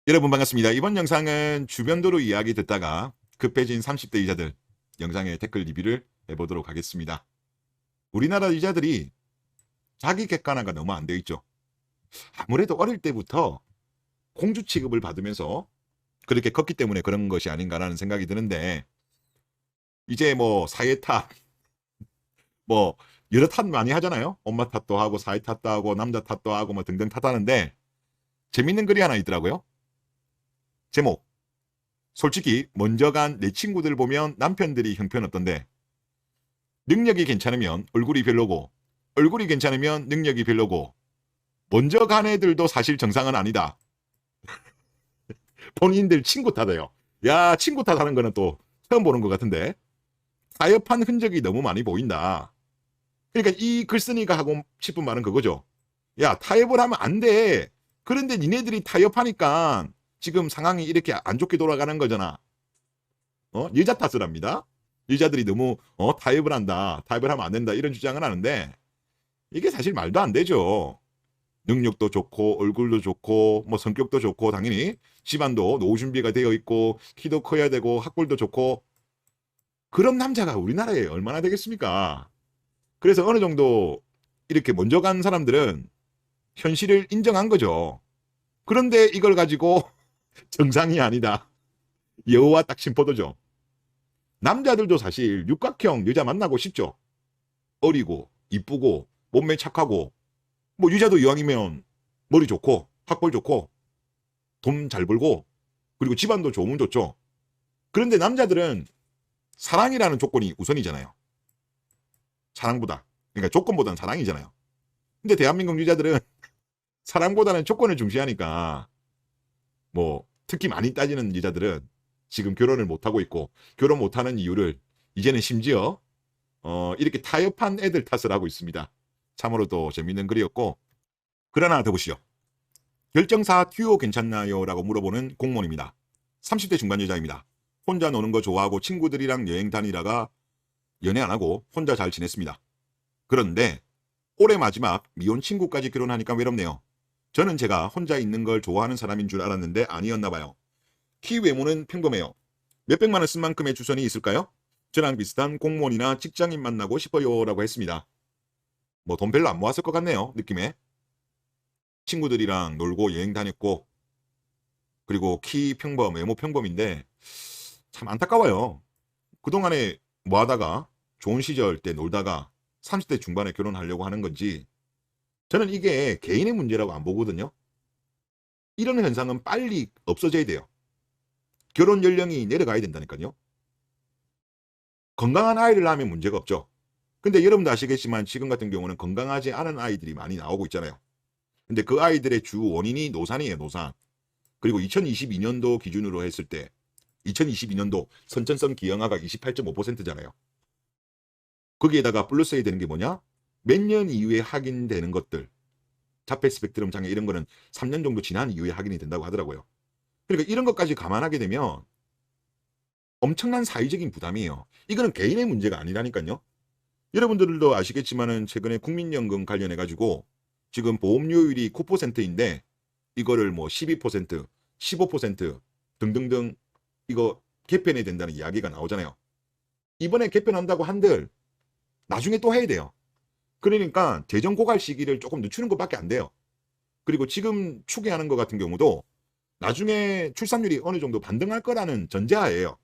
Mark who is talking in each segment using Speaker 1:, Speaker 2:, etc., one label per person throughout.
Speaker 1: 여러분 반갑습니다. 이번 영상은 주변도로 이야기 듣다가 급해진 30대 이자들 영상의 댓글 리뷰를 해보도록 하겠습니다. 우리나라 이자들이 자기 객관화가 너무 안 돼 있죠. 아무래도 어릴 때부터 공주 취급을 받으면서 그렇게 컸기 때문에 그런 것이 아닌가라는 생각이 드는데, 이제 뭐 사회 탓, 뭐 여러 탓 많이 하잖아요. 엄마 탓도 하고 사회 탓도 하고 남자 탓도 하고 뭐 등등 탓하는데, 재밌는 글이 하나 있더라고요. 제목: 솔직히 먼저 간 내 친구들 보면 남편들이 형편없던데, 능력이 괜찮으면 얼굴이 별로고 얼굴이 괜찮으면 능력이 별로고 먼저 간 애들도 사실 정상은 아니다. 본인들 친구 탓해요. 야, 친구 탓하는 거는 또 처음 보는 것 같은데, 타협한 흔적이 너무 많이 보인다. 그러니까 이 글쓴이가 하고 싶은 말은 그거죠. 야, 타협을 하면 안 돼. 그런데 니네들이 타협하니까 지금 상황이 이렇게 안 좋게 돌아가는 거잖아. 여자 탓을 합니다. 여자들이 너무 타협을 한다, 타협을 하면 안 된다, 이런 주장을 하는데, 이게 사실 말도 안 되죠. 능력도 좋고 얼굴도 좋고 뭐 성격도 좋고 당연히 집안도 노후 준비가 되어 있고 키도 커야 되고 학벌도 좋고, 그런 남자가 우리나라에 얼마나 되겠습니까? 그래서 어느 정도 이렇게 먼저 간 사람들은 현실을 인정한 거죠. 그런데 이걸 가지고 정상이 아니다, 여우와 딱 심포도죠. 남자들도 사실 육각형 여자 만나고 싶죠. 어리고 이쁘고 몸매 착하고, 뭐 유자도 이왕이면 머리 좋고 학벌 좋고 돈 잘 벌고 그리고 집안도 좋으면 좋죠. 그런데 남자들은 사랑이라는 조건이 우선이잖아요. 사랑보다, 그러니까 조건보다는 사랑이잖아요. 근데 대한민국 유자들은 사랑보다는 조건을 중시하니까, 뭐 특히 많이 따지는 여자들은 지금 결혼을 못하고 있고, 결혼 못하는 이유를 이제는 심지어 이렇게 타협한 애들 탓을 하고 있습니다. 참으로 또 재밌는 글이었고, 글 하나 더 보시죠. 결정사 듀오 괜찮나요? 라고 물어보는 공무원입니다. 30대 중반 여자입니다. 혼자 노는 거 좋아하고 친구들이랑 여행 다니다가 연애 안 하고 혼자 잘 지냈습니다. 그런데 올해 마지막 미혼 친구까지 결혼하니까 외롭네요. 저는 제가 혼자 있는 걸 좋아하는 사람인 줄 알았는데 아니었나 봐요. 키 외모는 평범해요. 몇백만 원 쓴 만큼의 주선이 있을까요? 저랑 비슷한 공무원이나 직장인 만나고 싶어요. 라고 했습니다. 뭐 돈 별로 안 모았을 것 같네요, 느낌에. 친구들이랑 놀고 여행 다녔고, 그리고 키 평범, 외모 평범인데 참 안타까워요. 그동안에 뭐 하다가 좋은 시절 때 놀다가 30대 중반에 결혼하려고 하는 건지, 저는 이게 개인의 문제라고 안 보거든요. 이런 현상은 빨리 없어져야 돼요. 결혼 연령이 내려가야 된다니까요. 건강한 아이를 낳으면 문제가 없죠. 근데 여러분도 아시겠지만 지금 같은 경우는 건강하지 않은 아이들이 많이 나오고 있잖아요. 근데 그 아이들의 주 원인이 노산이에요, 노산. 그리고 2022년도 기준으로 했을 때 2022년도 선천성 기형아가 28.5%잖아요. 거기에다가 플러스해야 되는 게 뭐냐? 몇 년 이후에 확인되는 것들, 자폐 스펙트럼 장애 이런 거는 3년 정도 지난 이후에 확인이 된다고 하더라고요. 그러니까 이런 것까지 감안하게 되면 엄청난 사회적인 부담이에요. 이거는 개인의 문제가 아니라니까요. 여러분들도 아시겠지만은 최근에 국민연금 관련해 가지고 지금 보험료율이 9%인데 이거를 뭐 12%, 15% 등등등 이거 개편해야 된다는 이야기가 나오잖아요. 이번에 개편한다고 한들 나중에 또 해야 돼요. 그러니까 재정 고갈 시기를 조금 늦추는 것밖에 안 돼요. 그리고 지금 추계하는 것 같은 경우도 나중에 출산율이 어느 정도 반등할 거라는 전제하에요.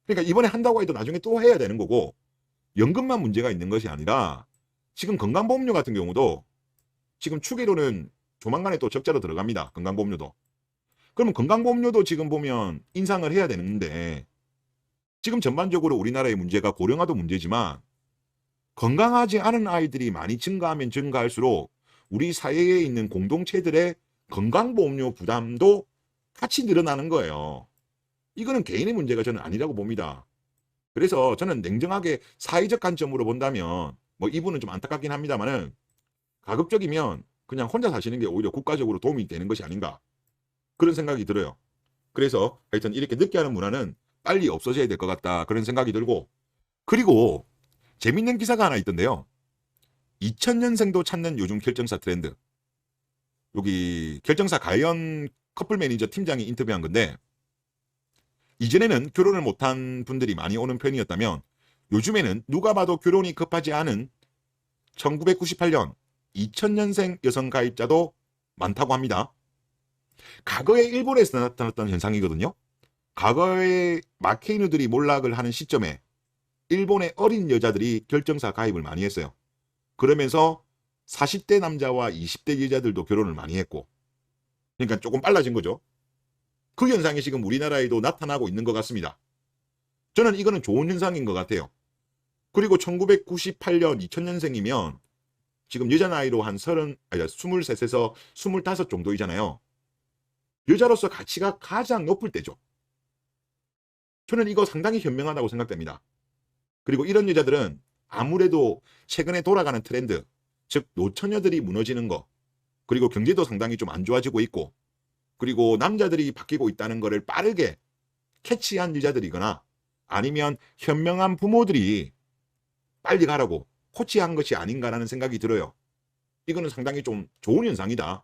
Speaker 1: 그러니까 이번에 한다고 해도 나중에 또 해야 되는 거고, 연금만 문제가 있는 것이 아니라 지금 건강보험료 같은 경우도 지금 추계로는 조만간에 또 적자로 들어갑니다. 건강보험료도. 그러면 건강보험료도 지금 보면 인상을 해야 되는데, 지금 전반적으로 우리나라의 문제가 고령화도 문제지만 건강하지 않은 아이들이 많이 증가하면 증가할수록 우리 사회에 있는 공동체들의 건강보험료 부담도 같이 늘어나는 거예요. 이거는 개인의 문제가 저는 아니라고 봅니다. 그래서 저는 냉정하게 사회적 관점으로 본다면 뭐 이분은 좀 안타깝긴 합니다만은, 가급적이면 그냥 혼자 사시는 게 오히려 국가적으로 도움이 되는 것이 아닌가, 그런 생각이 들어요. 그래서 하여튼 이렇게 늦게 하는 문화는 빨리 없어져야 될 것 같다, 그런 생각이 들고, 그리고 재밌는 기사가 하나 있던데요. 2000년생도 찾는 요즘 결정사 트렌드. 여기 결정사 가연 커플 매니저 팀장이 인터뷰한 건데, 이전에는 결혼을 못한 분들이 많이 오는 편이었다면 요즘에는 누가 봐도 결혼이 급하지 않은 1998년, 2000년생 여성 가입자도 많다고 합니다. 과거에 일본에서 나타났던 현상이거든요. 과거에 마케이누들이 몰락을 하는 시점에 일본의 어린 여자들이 결정사 가입을 많이 했어요. 그러면서 40대 남자와 20대 여자들도 결혼을 많이 했고, 그러니까 조금 빨라진 거죠. 그 현상이 지금 우리나라에도 나타나고 있는 것 같습니다. 저는 이거는 좋은 현상인 것 같아요. 그리고 1998년 2000년생이면 지금 여자 나이로 한 23에서 25 정도이잖아요. 여자로서 가치가 가장 높을 때죠. 저는 이거 상당히 현명하다고 생각됩니다. 그리고 이런 여자들은 아무래도 최근에 돌아가는 트렌드, 즉 노처녀들이 무너지는 거, 그리고 경제도 상당히 좀 안 좋아지고 있고, 그리고 남자들이 바뀌고 있다는 것을 빠르게 캐치한 여자들이거나 아니면 현명한 부모들이 빨리 가라고 코치한 것이 아닌가라는 생각이 들어요. 이거는 상당히 좀 좋은 현상이다.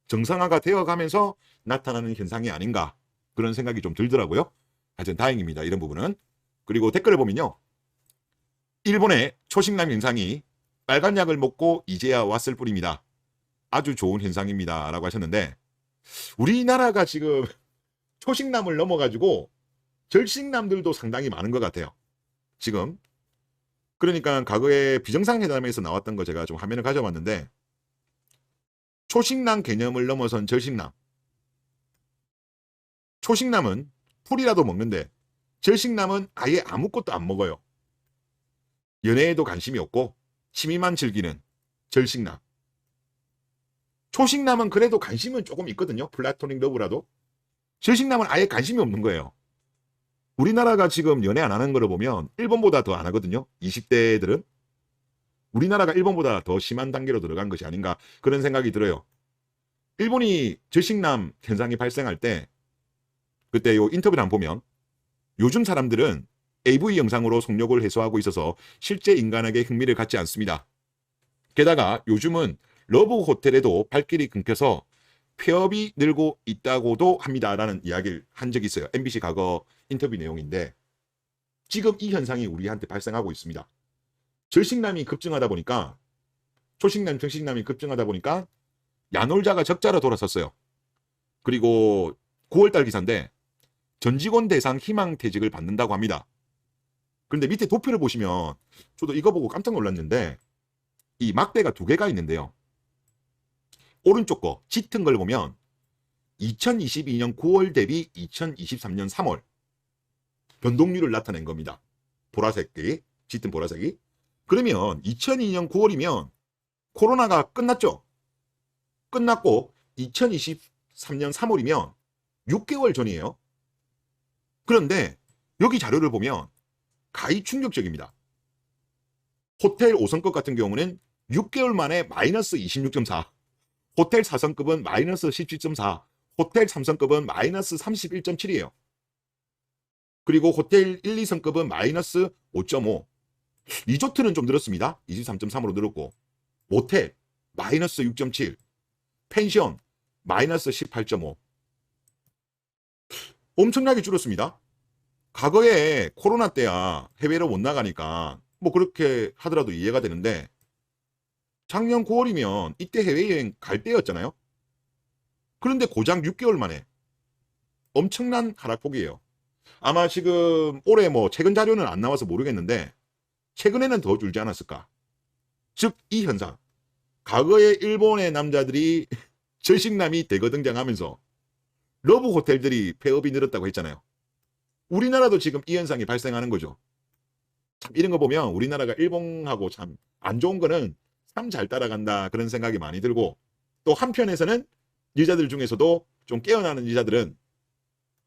Speaker 1: 정상화가 되어가면서 나타나는 현상이 아닌가, 그런 생각이 좀 들더라고요. 하여튼 다행입니다, 이런 부분은. 그리고 댓글을 보면요, 일본의 초식남 현상이 빨간 약을 먹고 이제야 왔을 뿐입니다. 아주 좋은 현상입니다 라고 하셨는데, 우리나라가 지금 초식남을 넘어가지고 절식남들도 상당히 많은 것 같아요, 지금. 그러니까 과거에 비정상회담에서 나왔던 거 제가 좀 화면을 가져왔는데, 초식남 개념을 넘어선 절식남. 초식남은 풀이라도 먹는데 절식남은 아예 아무것도 안 먹어요. 연애에도 관심이 없고 취미만 즐기는 절식남. 초식남은 그래도 관심은 조금 있거든요, 플라토닉 러브라도. 절식남은 아예 관심이 없는 거예요. 우리나라가 지금 연애 안 하는 거를 보면 일본보다 더 안 하거든요, 20대들은. 우리나라가 일본보다 더 심한 단계로 들어간 것이 아닌가, 그런 생각이 들어요. 일본이 절식남 현상이 발생할 때 그때 요 인터뷰를 한번 보면, 요즘 사람들은 AV 영상으로 성욕을 해소하고 있어서 실제 인간에게 흥미를 갖지 않습니다. 게다가 요즘은 러브 호텔에도 발길이 끊겨서 폐업이 늘고 있다고도 합니다라는 이야기를 한 적이 있어요. MBC 과거 인터뷰 내용인데, 지금 이 현상이 우리한테 발생하고 있습니다. 절식남이 급증하다 보니까, 초식남, 정식남이 급증하다 보니까 야놀자가 적자로 돌아섰어요. 그리고 9월달 기사인데 전 직원 대상 희망퇴직을 받는다고 합니다. 그런데 밑에 도표를 보시면 저도 이거 보고 깜짝 놀랐는데, 이 막대가 두 개가 있는데요. 오른쪽 거 짙은 걸 보면 2022년 9월 대비 2023년 3월 변동률을 나타낸 겁니다. 보라색이, 짙은 보라색이. 그러면 2002년 9월이면 코로나가 끝났죠. 끝났고 2023년 3월이면 6개월 전이에요. 그런데 여기 자료를 보면 가히 충격적입니다. 호텔 5성급 같은 경우는 6개월 만에 마이너스 26.4, 호텔 4성급은 마이너스 17.4, 호텔 3성급은 마이너스 31.7이에요. 그리고 호텔 1, 2성급은 마이너스 5.5, 리조트는 좀 늘었습니다. 23.3으로 늘었고, 모텔 마이너스 6.7, 펜션 마이너스 18.5. 엄청나게 줄었습니다. 과거에 코로나 때야 해외로 못 나가니까 뭐 그렇게 하더라도 이해가 되는데, 작년 9월이면 이때 해외여행 갈 때였잖아요. 그런데 고작 6개월 만에 엄청난 하락폭이에요. 아마 지금 올해 뭐 최근 자료는 안 나와서 모르겠는데 최근에는 더 줄지 않았을까. 즉 이 현상, 과거에 일본의 남자들이 절식남이 대거 등장하면서 러브 호텔들이 폐업이 늘었다고 했잖아요. 우리나라도 지금 이 현상이 발생하는 거죠. 참 이런 거 보면 우리나라가 일본하고 참 안 좋은 거는 참 잘 따라간다, 그런 생각이 많이 들고, 또 한편에서는 여자들 중에서도 좀 깨어나는 여자들은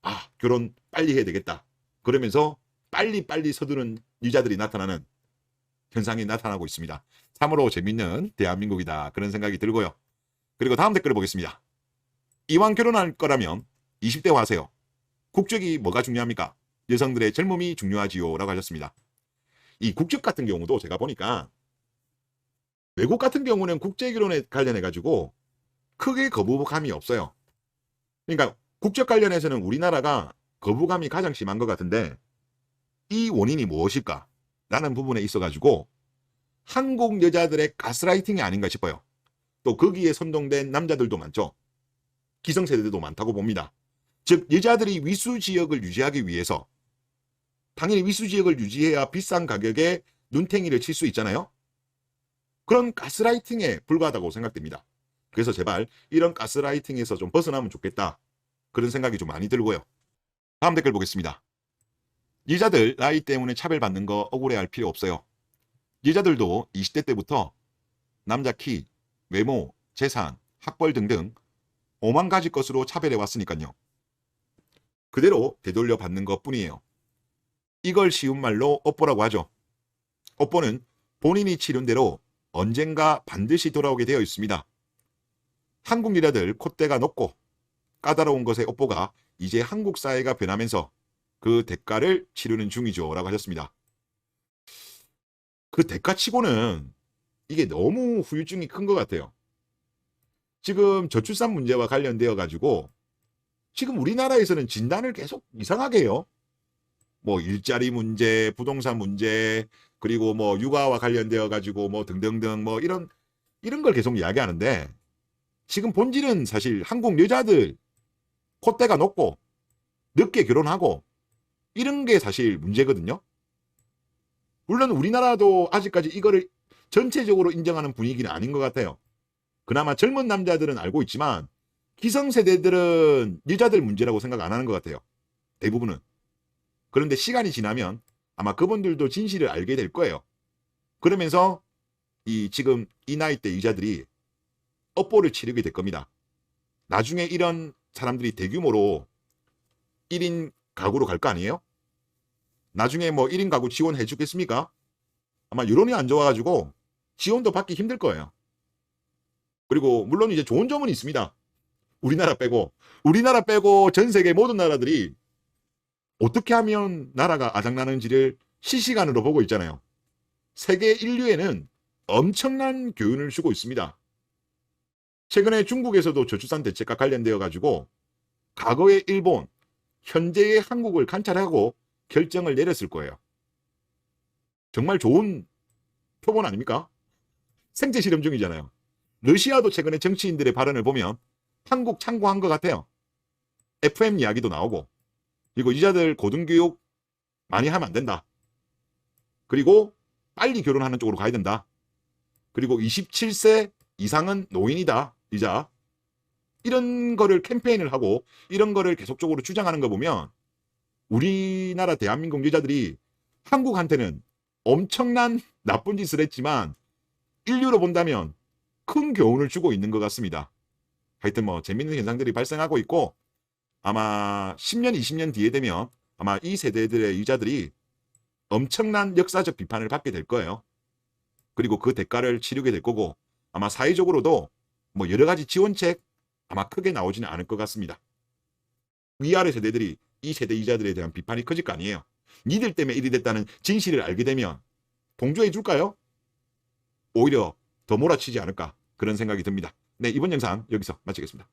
Speaker 1: 아, 결혼 빨리 해야 되겠다, 그러면서 빨리 서두르는 여자들이 나타나는 현상이 나타나고 있습니다. 참으로 재밌는 대한민국이다, 그런 생각이 들고요. 그리고 다음 댓글을 보겠습니다. 이왕 결혼할 거라면 20대 하세요. 국적이 뭐가 중요합니까? 여성들의 젊음이 중요하지요 라고 하셨습니다. 이 국적 같은 경우도 제가 보니까 외국 같은 경우는 국제결혼에 관련해 가지고 크게 거부감이 없어요. 그러니까 국적 관련해서는 우리나라가 거부감이 가장 심한 것 같은데 이 원인이 무엇일까? 라는 부분에 있어가지고 한국 여자들의 가스라이팅이 아닌가 싶어요. 또 거기에 선동된 남자들도 많죠. 기성세대도 많다고 봅니다. 즉 여자들이 위수지역을 유지하기 위해서 당연히 위수지역을 유지해야 비싼 가격에 눈탱이를 칠 수 있잖아요. 그런 가스라이팅에 불과하다고 생각됩니다. 그래서 제발 이런 가스라이팅에서 좀 벗어나면 좋겠다. 그런 생각이 좀 많이 들고요. 다음 댓글 보겠습니다. 여자들 나이 때문에 차별받는 거 억울해할 필요 없어요. 여자들도 20대 때부터 남자 키, 외모, 재산, 학벌 등등 5만 가지 것으로 차별해 왔으니까요. 그대로 되돌려 받는 것 뿐이에요. 이걸 쉬운 말로 업보라고 하죠. 업보는 본인이 치른 대로 언젠가 반드시 돌아오게 되어 있습니다. 한국 여자들 콧대가 높고 까다로운 것의 업보가 이제 한국 사회가 변하면서 그 대가를 치르는 중이죠. 라고 하셨습니다. 그 대가치고는 이게 너무 후유증이 큰 것 같아요. 지금 저출산 문제와 관련되어 가지고 지금 우리나라에서는 진단을 계속 이상하게 해요. 뭐 일자리 문제, 부동산 문제, 그리고 뭐 육아와 관련되어 가지고 뭐 등등등 뭐 이런 걸 계속 이야기하는데 지금 본질은 사실 한국 여자들 콧대가 높고 늦게 결혼하고 이런 게 사실 문제거든요. 물론 우리나라도 아직까지 이거를 전체적으로 인정하는 분위기는 아닌 것 같아요. 그나마 젊은 남자들은 알고 있지만 기성세대들은 여자들 문제라고 생각 안 하는 것 같아요. 대부분은. 그런데 시간이 지나면 아마 그분들도 진실을 알게 될 거예요. 그러면서 지금 이 나이 때 여자들이 업보를 치르게 될 겁니다. 나중에 이런 사람들이 대규모로 1인 가구로 갈 거 아니에요? 나중에 뭐 1인 가구 지원해 주겠습니까? 아마 여론이 안 좋아가지고 지원도 받기 힘들 거예요. 그리고 물론 이제 좋은 점은 있습니다. 우리나라 빼고 전 세계 모든 나라들이 어떻게 하면 나라가 아작나는지를 실시간으로 보고 있잖아요. 세계 인류에는 엄청난 교훈을 주고 있습니다. 최근에 중국에서도 저출산 대책과 관련되어 가지고 과거의 일본, 현재의 한국을 관찰하고 결정을 내렸을 거예요. 정말 좋은 표본 아닙니까? 생체 실험 중이잖아요. 러시아도 최근에 정치인들의 발언을 보면 한국 참고한 것 같아요. FM 이야기도 나오고, 그리고 여자들 고등교육 많이 하면 안 된다. 그리고 빨리 결혼하는 쪽으로 가야 된다. 그리고 27세 이상은 노인이다. 이자. 이런 거를 캠페인을 하고 이런 거를 계속적으로 주장하는 거 보면 우리나라 대한민국 여자들이 한국한테는 엄청난 나쁜 짓을 했지만 인류로 본다면 큰 교훈을 주고 있는 것 같습니다. 하여튼 뭐 재밌는 현상들이 발생하고 있고 아마 10년, 20년 뒤에 되면 아마 이 세대들의 여자들이 엄청난 역사적 비판을 받게 될 거예요. 그리고 그 대가를 치르게 될 거고 아마 사회적으로도 뭐 여러 가지 지원책 아마 크게 나오지는 않을 것 같습니다. 위아래 세대들이 이 세대 여자들에 대한 비판이 커질 거 아니에요. 니들 때문에 이리 됐다는 진실을 알게 되면 동조해 줄까요? 오히려 더 몰아치지 않을까 그런 생각이 듭니다. 네, 이번 영상 여기서 마치겠습니다.